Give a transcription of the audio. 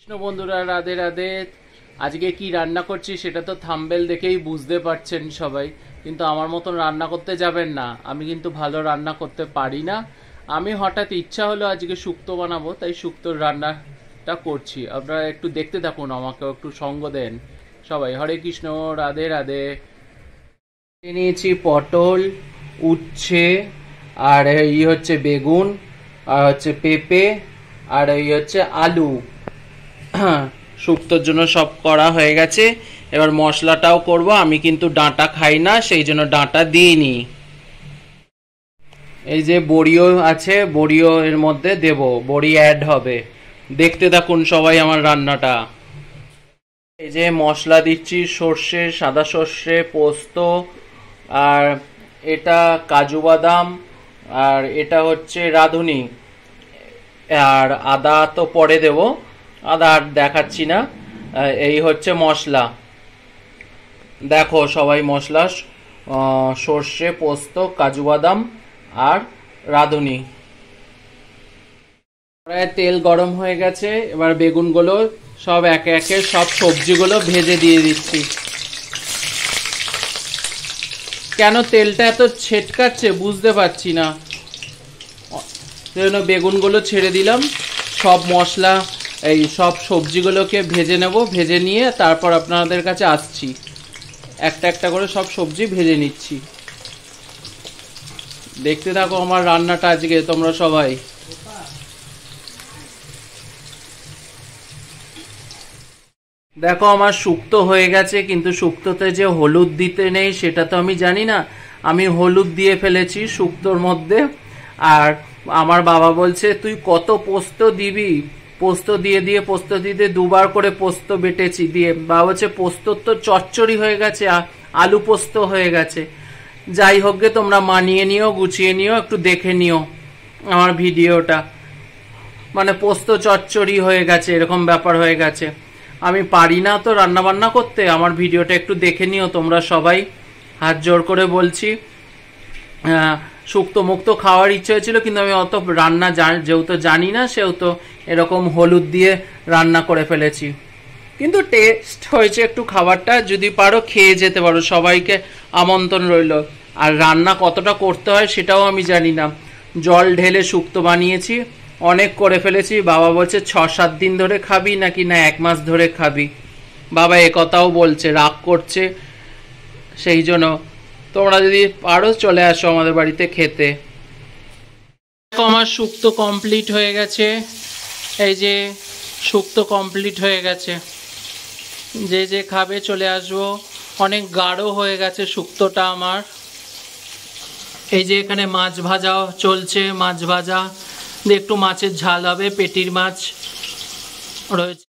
কৃষ্ণ বন্ধুরা, রাধে রাধে। আজকে কি রান্না করছি সেটা তো থাম্বনেল দেখেই বুঝতে পারছেন সবাই, কিন্তু আমার মতন রান্না করতে যাবেন না। আমি কিন্তু ভালো রান্না করতে পারি না। আমি হঠাৎ ইচ্ছা হলো আজকে শুক্তো বানাবো, তাই শুক্তোর রান্নাটা করছি। আপনারা একটু দেখতে থাকুন, আমাকেও একটু সঙ্গ দেন সবাই। হরে কৃষ্ণ, রাধে রাধে। নিয়েছি পটল, উচ্ছে, আর এই হচ্ছে বেগুন, আর হচ্ছে পেঁপে, আর এই হচ্ছে আলু। শুক্তোর জন্য সব করা হয়ে গেছে। এবার মশলাটাও করব। আমি কিন্তু ডাঁটা খাই না, সেই জন্য ডাঁটা দিইনি। এই যে বড়িও আছে, বড়িও এর মধ্যে দেব, বড়ি অ্যাড হবে। দেখতে থাকুন সবাই আমার রান্নাটা। এই যে মশলা দিচ্ছি, সর্ষে, সাদা সর্ষে, পোস্ত, আর এটা কাজু বাদাম, আর এটা হচ্ছে রাঁধুনি, আর আদা তো পরে দেব, আদা আর দেখাচ্ছি না। এই হচ্ছে মশলা, দেখো সবাই মশলা, সর্ষে, পোস্ত, কাজু বাদাম আর রাঁধুনি। প্রায় তেল গরম হয়ে গেছে, এবার বেগুনগুলো সব একে একে সব সবজিগুলো ভেজে দিয়ে দিচ্ছি। কেন তেলটা এত ছেটকাচ্ছে বুঝতে পারছি না, সেজন্য বেগুনগুলো ছেড়ে দিলাম। সব মশলা, এই সব সবজিগুলোকে ভেজে নেব, ভেজে নিয়ে তারপর আপনাদের কাছে আসছি। একটা একটা করে সব সবজি ভেজে নিচ্ছি। দেখতে থাকো আমার রান্নাটা আজকে তোমরা সবাই। দেখো আমার শুক্তো হয়ে গেছে, কিন্তু শুক্তোতে যে হলুদ দিতে নেই সেটা তো আমি জানি না। আমি হলুদ দিয়ে ফেলেছি শুক্তোর মধ্যে। আর আমার বাবা বলছে তুই কত পোস্ত দিবি, পোস্ত দিয়ে দিয়ে পোস্ত দিয়ে দুবার করে পোস্ত বেটেছি দিয়ে। বাবা বলছে পোস্তর তো চচ্চড়ি হয়ে গেছে, আলু পোস্ত হয়ে গেছে। যাই হোক গে, তোমরা মানিয়ে নিও, গুছিয়ে নিও, একটু দেখে নিও আমার ভিডিওটা। মানে পোস্ত চচ্চড়ি হয়ে গেছে, এরকম ব্যাপার হয়ে গেছে। আমি পারি না তো রান্না বান্না করতে, আমার ভিডিওটা একটু দেখে নিও তোমরা সবাই, হাত জোর করে বলছি। শুক্তো মুক্তো খাওয়ার ইচ্ছে হয়েছিল, কিন্তু আমি অত রান্না যেহেতু জানি না, সেহেতু এরকম হলুদ দিয়ে রান্না করে ফেলেছি। কিন্তু টেস্ট হয়েছে একটু খাবারটা, যদি পারো খেয়ে যেতে পারো, সবাইকে আমন্ত্রণ রইল। আর রান্না কতটা করতে হয় সেটাও আমি জানি না। জল ঢেলে শুক্তো বানিয়েছি, অনেক করে ফেলেছি। বাবা বলছে 6-7 দিন ধরে খাবি নাকি না 1 মাস ধরে খাবি। বাবা একথাও বলছে, রাগ করছে। সেই জন্য তোমরা যদি পারো চলে আসো আমাদের বাড়িতে খেতে। আমার শুক্তো কমপ্লিট হয়ে গেছে। এই যে শুক্তো কমপ্লিট হয়ে গেছে, যে যে খাবে চলে আসবো। অনেক গাঢ় হয়ে গেছে শুক্তোটা আমার। এই যে এখানে মাছ ভাজাও চলছে, মাছ ভাজা দিয়ে একটু মাছের ঝাল হবে, পেটির মাছ রয়েছে।